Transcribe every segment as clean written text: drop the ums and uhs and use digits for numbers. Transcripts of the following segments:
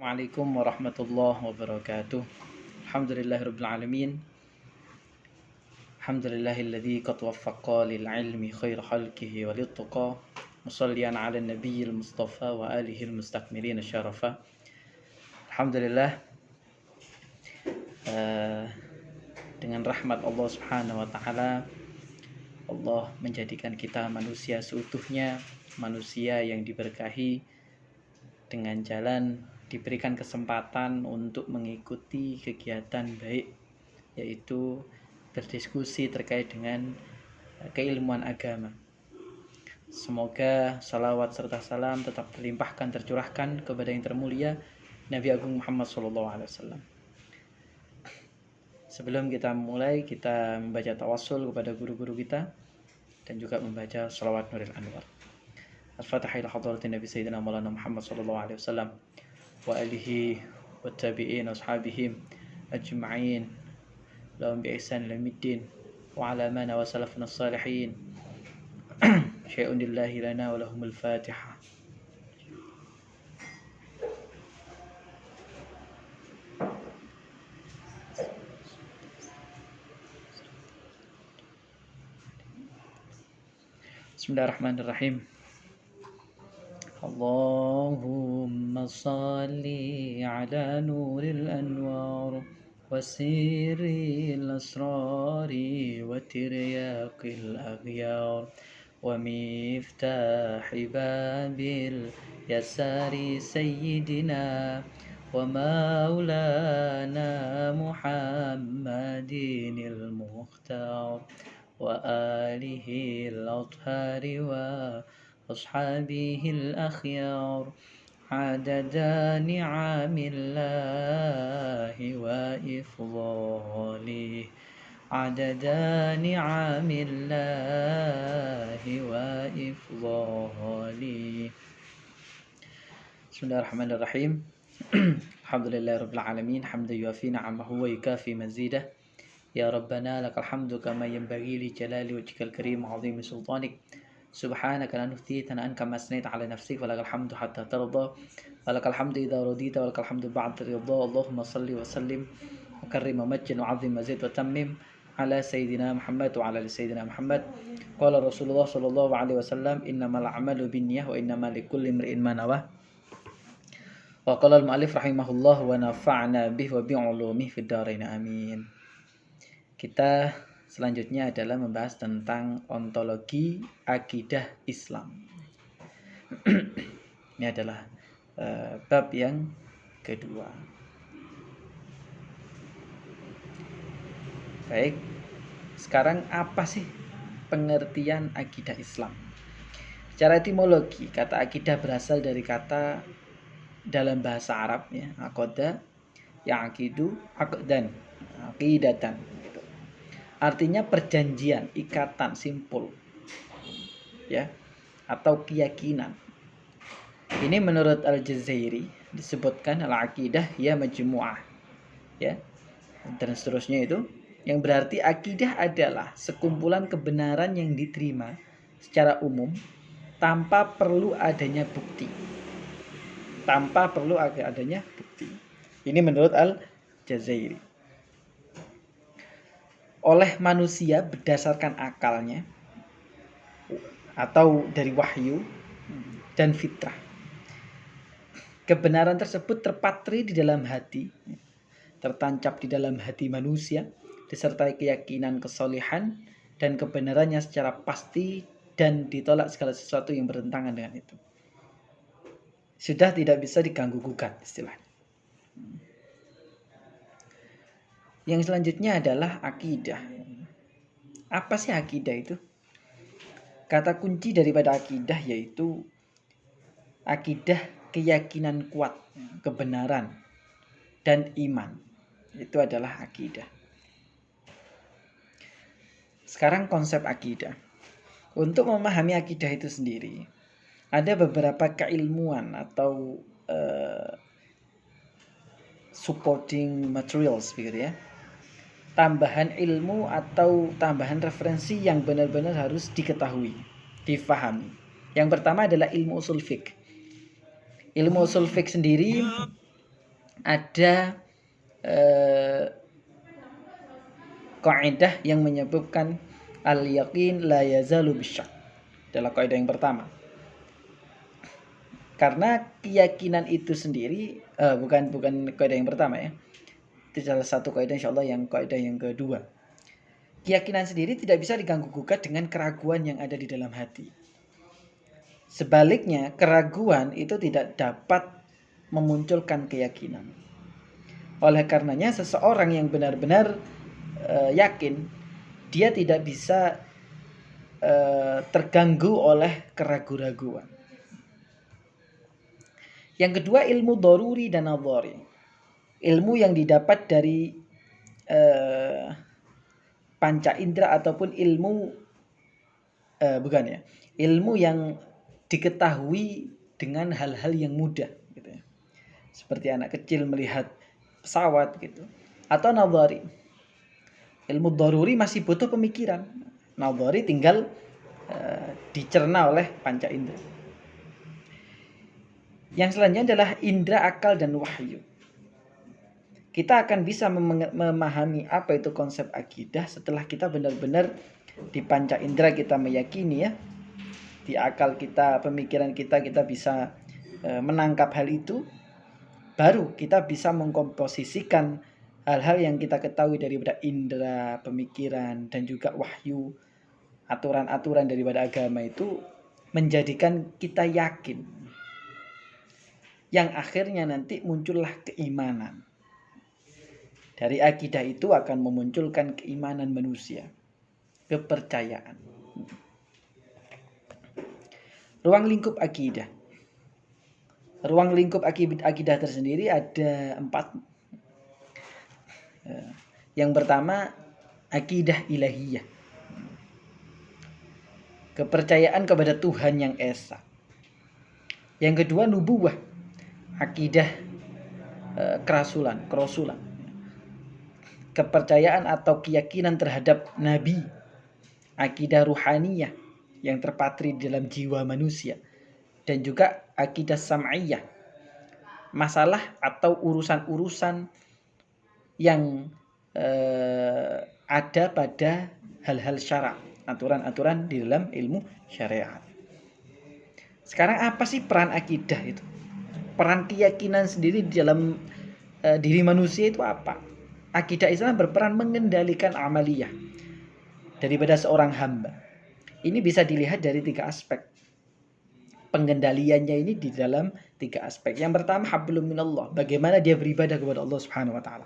Assalamualaikum warahmatullahi wabarakatuh. Alhamdulillahirabbil alamin. Alhamdulillahilladzi qad waffaqa lil ilmi khair khalqihi wa littuqa. Mushalliyan 'ala nabiyil mustafa wa alihi mustakmilin syarafa. Alhamdulillah, dengan rahmat Allah Subhanahu wa taala, Allah menjadikan kita manusia seutuhnya, manusia yang diberkahi dengan jalan diberikan kesempatan untuk mengikuti kegiatan baik, yaitu berdiskusi terkait dengan keilmuan agama. Semoga salawat serta salam tetap terlimpahkan, tercurahkan kepada yang termulia Nabi Agung Muhammad SAW. Sebelum kita mulai, kita membaca tawassul kepada guru-guru kita dan juga membaca salawat Nuril Anwar. Al-Fatihah ila hadratin Nabi Sayyidina Maulana Muhammad sallallahu alaihi wasallam wa alihi wa tabi'in ashabihim ajma'in lahum bi ihsan ila middin wa ala mana wa salafna salihin syai'un lillahi lana wa lahumul Fatihah. Bismillahirrahmanirrahim. Allahumma salli ala nuril anwar wa sirril asrari wa tiryaqil aghyar wa miftahi babil yasari sayyidina wa maulana Muhammadinil mukhtar wa alihi al-athhar wa ashabihi al-akhyar adada ni'amillahi wa ifdhalihi adada ni'amillahi wa ifdhalihi. Bismillahirrahmanirrahim. Alhamdulillahirabbil alamin, hamdan yuafi ni'amahu wa yukafi mazidah. Ya Rabbana lakal hamdu kama yanbaghi li jalali wajhikal karim wa 'azimi sultanik. Subhanaka la nuhsi thana'an kama asnaita 'ala nafsik wa lakal hamdu hatta tarda wa lakal hamdu idza radita wa lakal hamdu ba'da ridha. Allahumma shalli wa sallim wa karrim wa majjid wa 'azzim wa zid wa tammim 'ala sayyidina Muhammad wa 'ala ali sayyidina Muhammad. Qala Rasulullah sallallahu alaihi wasallam, innamal a'malu binniyah wa innamal likulli imrin ma nawah. Wa qala al-mu'allif rahimahullah wa nafa'na bihi wa bi 'ulumihi fid dharain amin. Kita selanjutnya adalah membahas tentang ontologi akidah Islam. Ini adalah bab yang kedua. Baik, sekarang apa sih pengertian akidah Islam? Secara etimologi, kata akidah berasal dari kata dalam bahasa Arab, ya, aqada, yaqidu, aqdan, aqidatan. Artinya perjanjian, ikatan, simpul, ya, atau keyakinan. Ini menurut Al-Jazairi disebutkan al-aqidah ya majmu'ah, ya, dan seterusnya itu, yang berarti akidah adalah sekumpulan kebenaran yang diterima secara umum tanpa perlu adanya bukti. Tanpa perlu adanya bukti. Ini menurut Al-Jazairi. Oleh manusia berdasarkan akalnya atau dari wahyu dan fitrah. Kebenaran tersebut terpatri di dalam hati, tertancap di dalam hati manusia, disertai keyakinan kesolihan dan kebenarannya secara pasti, dan ditolak segala sesuatu yang bertentangan dengan itu. Sudah tidak bisa diganggu gugat istilahnya. Yang selanjutnya adalah akidah. Apa sih akidah itu? Kata kunci daripada akidah yaitu akidah keyakinan kuat, kebenaran, dan iman. Itu adalah akidah. Sekarang konsep akidah. Untuk memahami akidah itu sendiri, ada beberapa keilmuan atau supporting materials, begitu ya. Tambahan ilmu atau tambahan referensi yang benar-benar harus diketahui, difahami. Yang pertama adalah ilmu usul fiqh. Ilmu usul fiqh sendiri ada kaidah yang menyebutkan al-yaqin la yazalu bisyak. Adalah kaidah yang pertama. Karena keyakinan itu sendiri bukan kaidah yang pertama ya. Itu salah satu kaidah insyaallah yang kaidah yang kedua. Keyakinan sendiri tidak bisa diganggu gugat dengan keraguan yang ada di dalam hati. Sebaliknya, keraguan itu tidak dapat memunculkan keyakinan. Oleh karenanya, seseorang yang benar-benar yakin, dia tidak bisa terganggu oleh keraguan-raguan. Yang kedua, ilmu doruri dan nadhari. Ilmu yang didapat dari panca indera ataupun ilmu ilmu yang diketahui dengan hal-hal yang mudah gitu ya. Seperti anak kecil melihat pesawat gitu. Atau nadhari. Ilmu doruri masih butuh pemikiran. Nadhari tinggal dicerna oleh panca indera. Yang selanjutnya adalah indera akal dan wahyu. Kita akan bisa memahami apa itu konsep akidah setelah kita benar-benar di panca indera kita meyakini ya. Di akal kita, pemikiran kita bisa menangkap hal itu. Baru kita bisa mengkomposisikan hal-hal yang kita ketahui daripada indera, pemikiran, dan juga wahyu, aturan-aturan daripada agama itu menjadikan kita yakin. Yang akhirnya nanti muncullah keimanan. Dari akidah itu akan memunculkan keimanan manusia, kepercayaan. Ruang lingkup akidah. Ruang lingkup akidah tersendiri ada 4. Yang pertama, akidah ilahiyah. Kepercayaan kepada Tuhan yang esa. Yang kedua, nubuwah. Akidah kerasulan. Kepercayaan atau keyakinan terhadap nabi. Akidah ruhaniyah yang terpatri dalam jiwa manusia. Dan juga akidah sam'iyah. Masalah atau urusan-urusan yang ada pada hal-hal syara, aturan-aturan di dalam ilmu syariat. Sekarang apa sih peran akidah itu? Peran keyakinan sendiri di dalam diri manusia itu apa? Akidah Islam berperan mengendalikan amaliyah daripada seorang hamba. Ini bisa dilihat dari 3 aspek. Pengendaliannya ini di dalam 3 aspek. Yang pertama, hablum minallah. Bagaimana dia beribadah kepada Allah Subhanahu wa taala.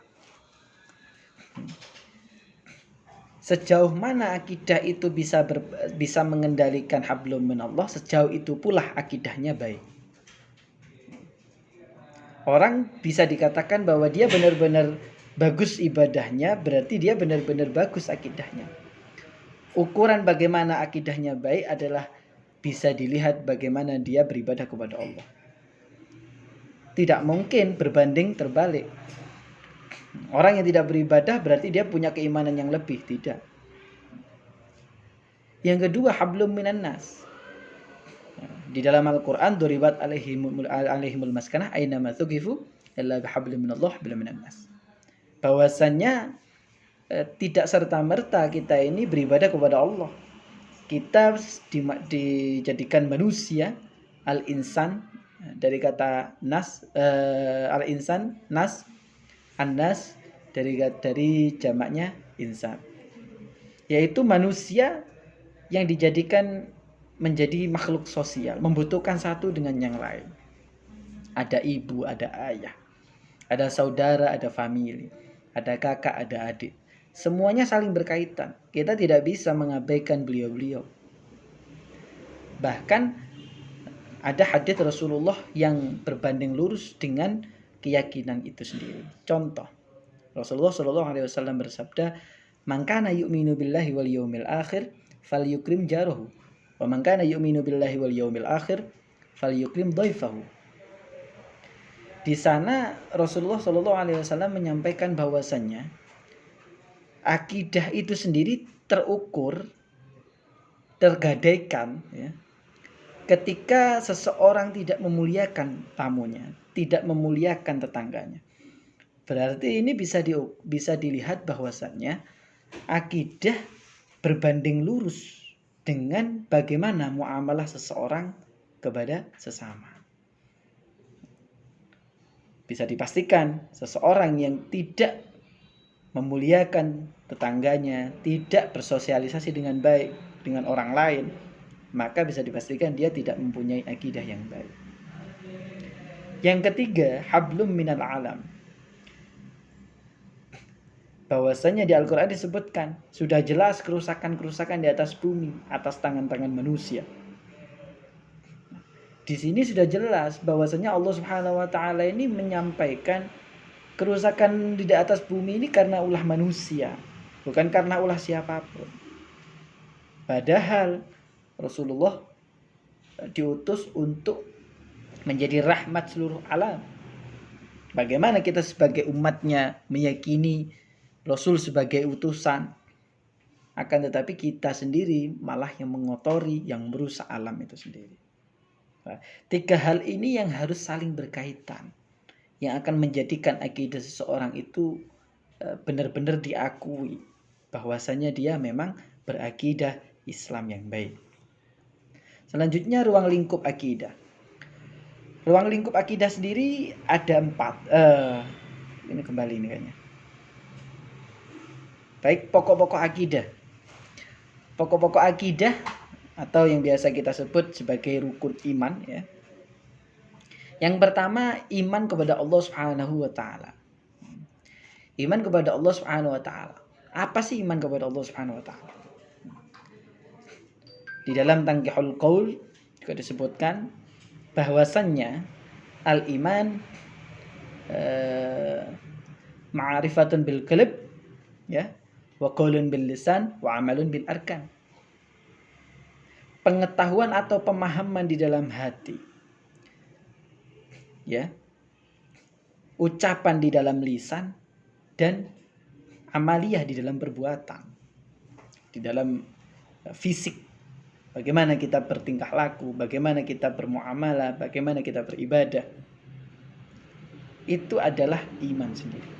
Sejauh mana akidah itu bisa mengendalikan hablum minallah, sejauh itu pula akidahnya baik. Orang bisa dikatakan bahwa dia benar-benar bagus ibadahnya, berarti dia benar-benar bagus akidahnya. Ukuran bagaimana akidahnya baik adalah bisa dilihat bagaimana dia beribadah kepada Allah. Tidak mungkin berbanding terbalik. Orang yang tidak beribadah berarti dia punya keimanan yang lebih. Tidak. Yang kedua, hablum minan nas. Di dalam Al-Quran, duribat alaihimul maskanah aynama thuqifu illa bihablum minallah hablum minan nas. Bahwasannya tidak serta-merta kita ini beribadah kepada Allah. Kita dijadikan manusia, al-insan, dari kata nas, al-insan, nas, an-nas, dari jamaknya insan. Yaitu manusia yang dijadikan menjadi makhluk sosial, membutuhkan satu dengan yang lain. Ada ibu, ada ayah, ada saudara, ada famili, ada kakak, ada adik. Semuanya saling berkaitan. Kita tidak bisa mengabaikan beliau-beliau. Bahkan ada hadis Rasulullah yang berbanding lurus dengan keyakinan itu sendiri. Contoh, Rasulullah SAW bersabda, "Man kana yu'minu billahi wal yawmil akhir falyukrim jarahu, wa man kana yu'minu billahi wal yawmil akhir falyukrim dhaifahu." Di sana Rasulullah SAW menyampaikan bahwasannya akidah itu sendiri terukur, tergadaikan ya, ketika seseorang tidak memuliakan tamunya, tidak memuliakan tetangganya. Berarti ini bisa dilihat bahwasannya akidah berbanding lurus dengan bagaimana muamalah seseorang kepada sesama. Bisa dipastikan seseorang yang tidak memuliakan tetangganya, tidak bersosialisasi dengan baik dengan orang lain, maka bisa dipastikan dia tidak mempunyai akidah yang baik. Yang ketiga, hablum minal alam. Bahwasanya di Al-Quran disebutkan sudah jelas kerusakan-kerusakan di atas bumi atas tangan-tangan manusia. Di sini sudah jelas bahwasanya Allah Subhanahu wa taala ini menyampaikan kerusakan di atas bumi ini karena ulah manusia, bukan karena ulah siapapun. Padahal Rasulullah diutus untuk menjadi rahmat seluruh alam. Bagaimana kita sebagai umatnya meyakini Rasul sebagai utusan, akan tetapi kita sendiri malah yang mengotori, yang merusak alam itu sendiri. Nah, 3 hal ini yang harus saling berkaitan, yang akan menjadikan akidah seseorang itu benar-benar diakui bahwasanya dia memang berakidah Islam yang baik. Selanjutnya, ruang lingkup akidah. Ruang lingkup akidah sendiri ada 4. Ini kembali ini kayaknya. Baik, pokok-pokok akidah. Pokok-pokok akidah atau yang biasa kita sebut sebagai rukun iman, ya. Yang pertama, iman kepada Allah Subhanahu wa taala. Iman kepada Allah Subhanahu wa taala. Apa sih iman kepada Allah Subhanahu wa taala? Di dalam Tanqihul Qaul juga disebutkan bahwasannya al-iman ma'rifatun bil qalb, ya, wa qaulun bil lisan wa amalun bil arkan. Pengetahuan atau pemahaman di dalam hati, ya, ucapan di dalam lisan, dan amaliyah di dalam perbuatan, di dalam fisik. Bagaimana kita bertingkah laku, bagaimana kita bermuamalah, bagaimana kita beribadah. Itu adalah iman sendiri.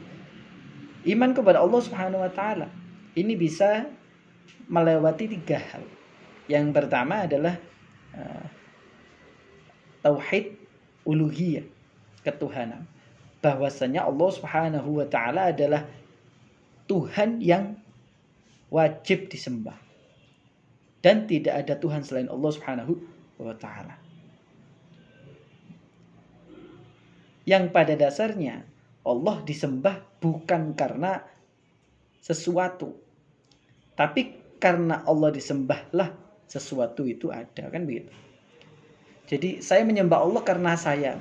Iman kepada Allah Subhanahu wa taala ini bisa melewati 3 hal. Yang pertama adalah tauhid uluhiyah, ketuhanan. Bahwasanya Allah Subhanahu wa taala adalah Tuhan yang wajib disembah. Dan tidak ada Tuhan selain Allah Subhanahu wa taala. Yang pada dasarnya Allah disembah bukan karena sesuatu, tapi karena Allah disembahlah sesuatu itu ada, kan begitu. Jadi saya menyembah Allah karena saya,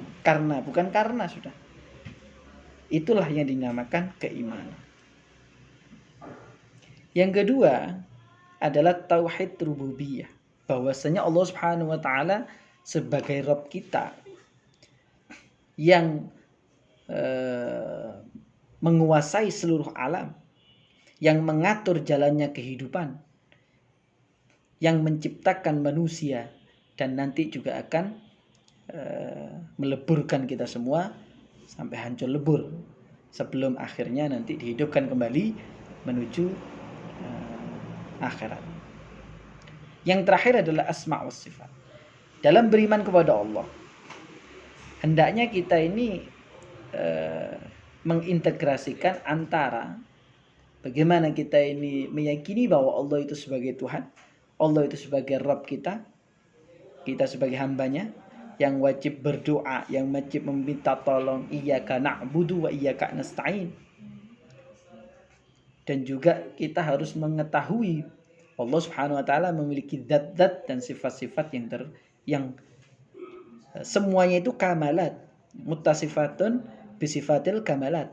bukan karena sudah. Itulah yang dinamakan keimanan. Yang kedua adalah tauhid rububiyah, bahwasanya Allah Subhanahu wa taala sebagai Rabb kita yang menguasai seluruh alam, yang mengatur jalannya kehidupan, yang menciptakan manusia dan nanti juga akan meleburkan kita semua sampai hancur lebur sebelum akhirnya nanti dihidupkan kembali menuju akhirat. Yang terakhir adalah asma' wa sifat. Dalam beriman kepada Allah, hendaknya kita ini mengintegrasikan antara bagaimana kita ini meyakini bahwa Allah itu sebagai Tuhan, Allah itu sebagai Rabb kita sebagai hambanya yang wajib berdoa, yang wajib meminta tolong, iyyaka na'budu wa iyyaka nasta'in. Dan juga kita harus mengetahui Allah Subhanahu wa taala memiliki zat-zat dan sifat-sifat yang semuanya itu kamalat, muttasifatun bisifatil kamalat,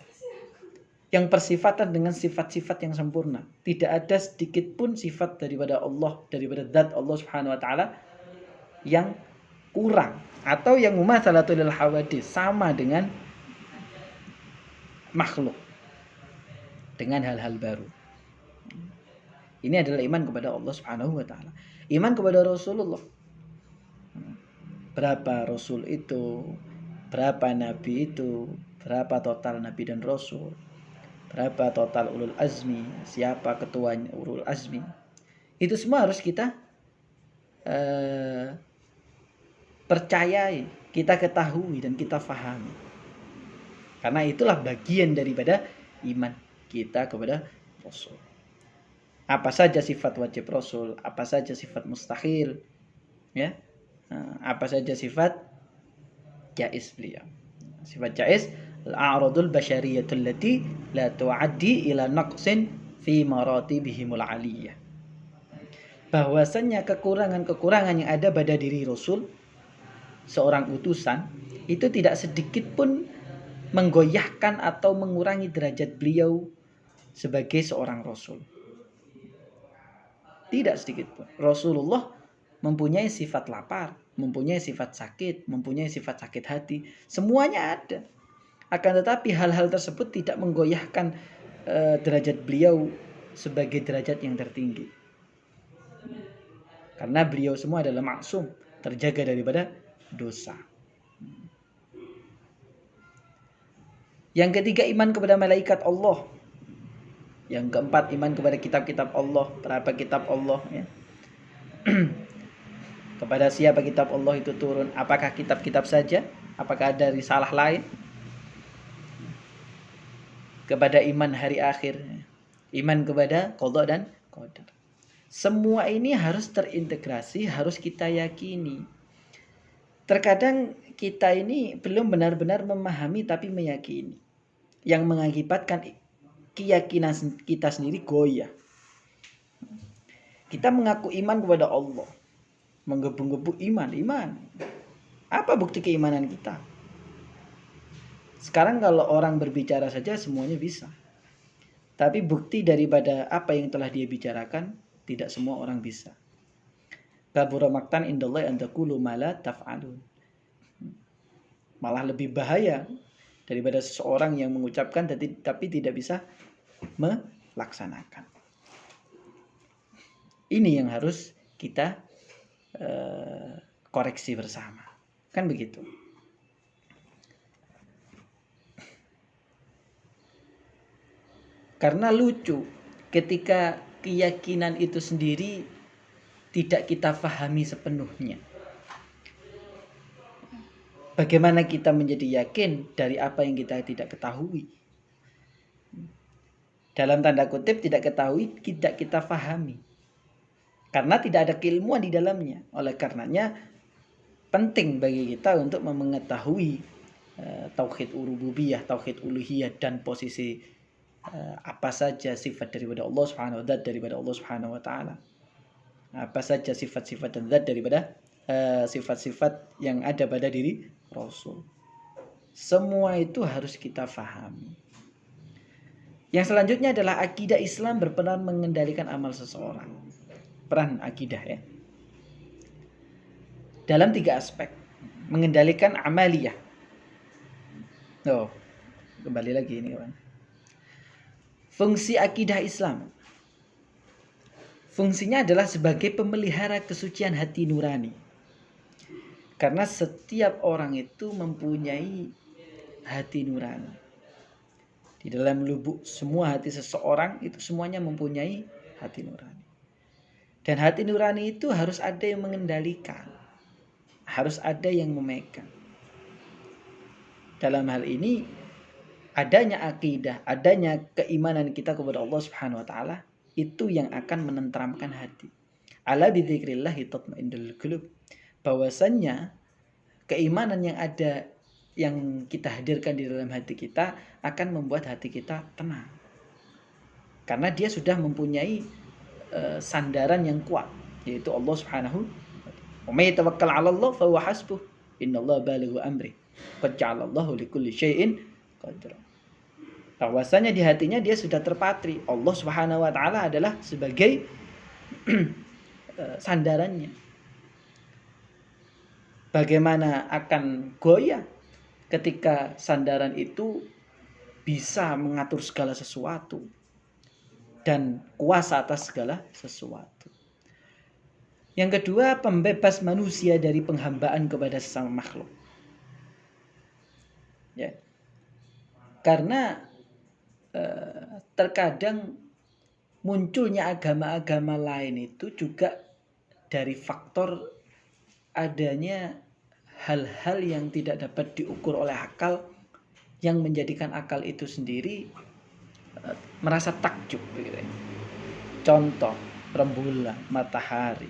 yang bersifatan dengan sifat-sifat yang sempurna. Tidak ada sedikit pun sifat daripada Allah, daripada zat Allah Subhanahu wa taala yang kurang atau yang mumatsalatul lil hawadits, sama dengan makhluk, dengan hal-hal baru. Ini adalah iman kepada Allah Subhanahu wa taala. Iman kepada Rasulullah. Berapa rasul itu, berapa nabi itu, berapa total nabi dan rasul, berapa total ulul azmi, siapa ketuanya ulul azmi. Itu semua harus kita percayai, kita ketahui dan kita fahami. Karena itulah bagian daripada iman kita kepada Rasul. Apa saja sifat wajib Rasul, apa saja sifat mustahil, ya, apa saja sifat jaiz beliau. Sifat jaiz al-a'radul basyariyatul lati la tu'addi ila naqsin fi maratibihimul aliyah. Bahwasanya kekurangan-kekurangan yang ada pada diri Rasul, seorang utusan, itu tidak sedikit pun menggoyahkan atau mengurangi derajat beliau sebagai seorang Rasul. Tidak sedikit pun. Rasulullah mempunyai sifat lapar, mempunyai sifat sakit, mempunyai sifat sakit hati. Semuanya ada. Akan tetapi hal-hal tersebut tidak menggoyahkan derajat beliau sebagai derajat yang tertinggi. Karena beliau semua adalah maksum, terjaga daripada dosa. Yang ketiga, iman kepada malaikat Allah. Yang keempat, iman kepada kitab-kitab Allah, berapa kitab Allah, ya. Kepada siapa kitab Allah itu turun, apakah kitab-kitab saja, apakah ada risalah lain. Kepada iman hari akhir, iman kepada qada dan qadar. Semua ini harus terintegrasi, harus kita yakini. Terkadang kita ini belum benar-benar memahami tapi meyakini, yang mengakibatkan keyakinan kita sendiri goyah. Kita mengaku iman kepada Allah, menggebu-gebu iman. Apa bukti keimanan kita? Sekarang kalau orang berbicara saja semuanya bisa. Tapi bukti daripada apa yang telah dia bicarakan, tidak semua orang bisa. Kabura maqtan indallahi an taqulu ma la taf'alun. Malah lebih bahaya daripada seseorang yang mengucapkan tapi tidak bisa melaksanakan. Ini yang harus kita koreksi bersama. Kan begitu. Karena lucu ketika keyakinan itu sendiri tidak kita fahami sepenuhnya. Bagaimana kita menjadi yakin dari apa yang kita tidak ketahui? Dalam tanda kutip tidak ketahui, tidak kita fahami. Karena tidak ada keilmuan di dalamnya. Oleh karenanya penting bagi kita untuk mengetahui tauhid rububiyah, tauhid uluhiyah, dan posisi apa saja sifat daripada Allah Subhanahu wa taala, daripada Allah Subhanahu wa taala. Apa saja sifat-sifat dan zat daripada sifat-sifat yang ada pada diri Rasul. Semua itu harus kita fahami. Yang selanjutnya adalah akidah Islam berperan mengendalikan amal seseorang. Peran akidah, ya. Dalam 3 aspek. Mengendalikan amaliyah. Kembali lagi ini, kawan. Fungsi akidah Islam. Fungsinya adalah sebagai pemelihara kesucian hati nurani. Karena setiap orang itu mempunyai hati nurani. Di dalam lubuk semua hati seseorang itu semuanya mempunyai hati nurani. Dan hati nurani itu harus ada yang mengendalikan. Harus ada yang memegang. Dalam hal ini adanya akidah, adanya keimanan kita kepada Allah Subhanahu wa taala itu yang akan menenteramkan hati. Ala bidzikrillahi tatmainnul qulub. Bahwasannya keimanan yang ada yang kita hadirkan di dalam hati kita akan membuat hati kita tenang. Karena dia sudah mempunyai sandaran yang kuat, yaitu Allah Subhanahu wa taala. Wa may tawakkal 'ala Allah fa huwa hasbuh. Innallaha balighu amri. Qad ja'alallahu likulli syai'in qadra. Bahwasanya di hatinya dia sudah terpatri. Allah Subhanahu wa taala adalah sebagai sandarannya. Bagaimana akan goyah ketika sandaran itu bisa mengatur segala sesuatu dan kuasa atas segala sesuatu. Yang kedua, pembebas manusia dari penghambaan kepada sesama makhluk. Ya. Karena terkadang munculnya agama-agama lain itu juga dari faktor adanya hal-hal yang tidak dapat diukur oleh akal, yang menjadikan akal itu sendiri merasa takjub gitu. Contoh, rembulan, matahari.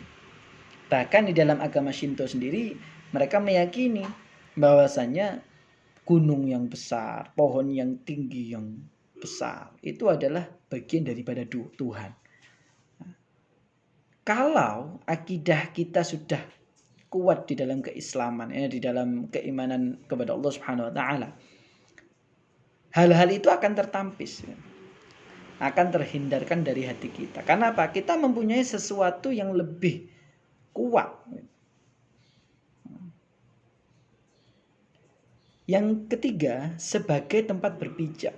Bahkan di dalam agama Shinto sendiri mereka meyakini bahwasanya gunung yang besar, pohon yang tinggi yang besar itu adalah bagian daripada Tuhan. Kalau akidah kita sudah kuat di dalam keislaman, di dalam keimanan kepada Allah Subhanahu wa taala, hal-hal itu akan tertampis, akan terhindarkan dari hati kita. Karena apa? Kita mempunyai sesuatu yang lebih kuat. Yang ketiga, sebagai tempat berpijak.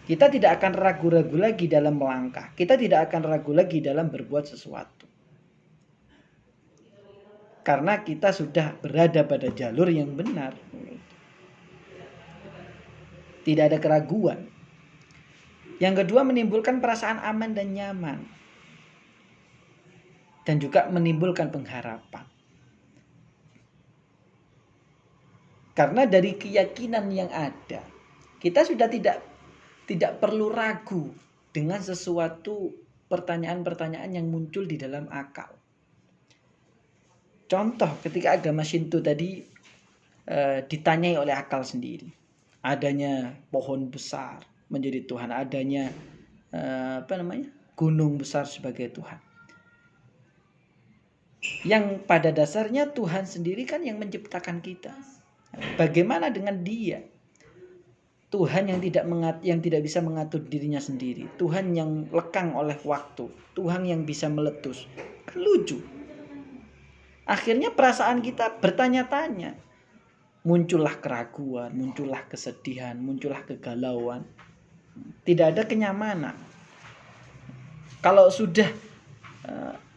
Kita tidak akan ragu-ragu lagi dalam melangkah. Kita tidak akan ragu lagi dalam berbuat sesuatu. Karena kita sudah berada pada jalur yang benar. Tidak ada keraguan. Yang kedua, menimbulkan perasaan aman dan nyaman. Dan juga menimbulkan pengharapan. Karena dari keyakinan yang ada, kita sudah tidak perlu ragu dengan sesuatu pertanyaan-pertanyaan yang muncul di dalam akal. Contoh, ketika agama Shinto tadi ditanyai oleh akal sendiri, adanya pohon besar menjadi Tuhan, adanya gunung besar sebagai Tuhan. Yang pada dasarnya Tuhan sendiri kan yang menciptakan kita. Bagaimana dengan Dia? Tuhan yang tidak bisa mengatur dirinya sendiri, Tuhan yang lekang oleh waktu, Tuhan yang bisa meletus. Kan lucu. Akhirnya perasaan kita bertanya-tanya. Muncullah keraguan, muncullah kesedihan, muncullah kegalauan. Tidak ada kenyamanan. Kalau sudah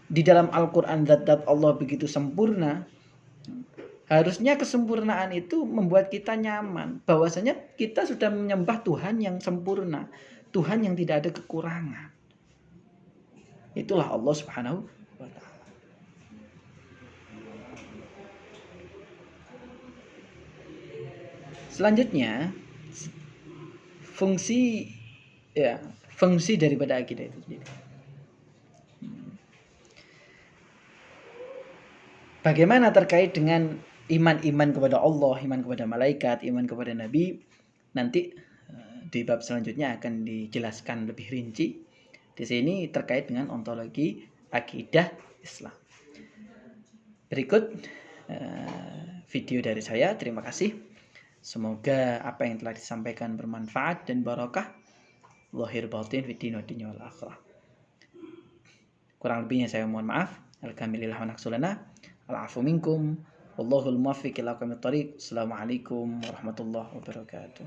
di dalam Al-Quran zat-zat Allah begitu sempurna, harusnya kesempurnaan itu membuat kita nyaman. Bahwasanya kita sudah menyembah Tuhan yang sempurna, Tuhan yang tidak ada kekurangan. Itulah Allah Subhanahu wa ta'ala. Selanjutnya, fungsi daripada akidah itu sendiri. Bagaimana terkait dengan iman kepada Allah, iman kepada malaikat, iman kepada nabi, nanti di bab selanjutnya akan dijelaskan lebih rinci. Di sini terkait dengan ontologi akidah Islam. Berikut video dari saya. Terima kasih. Semoga apa yang telah disampaikan bermanfaat dan barokah. Zahir batin fid din wa dunya wal akhirah. Kurang lebihnya saya mohon maaf. Alhamdulillah wa naqsulana. Al-afu minkum. Wallahul muwaffiq ila aqwamit thoriq. Assalamualaikum warahmatullahi wabarakatuh.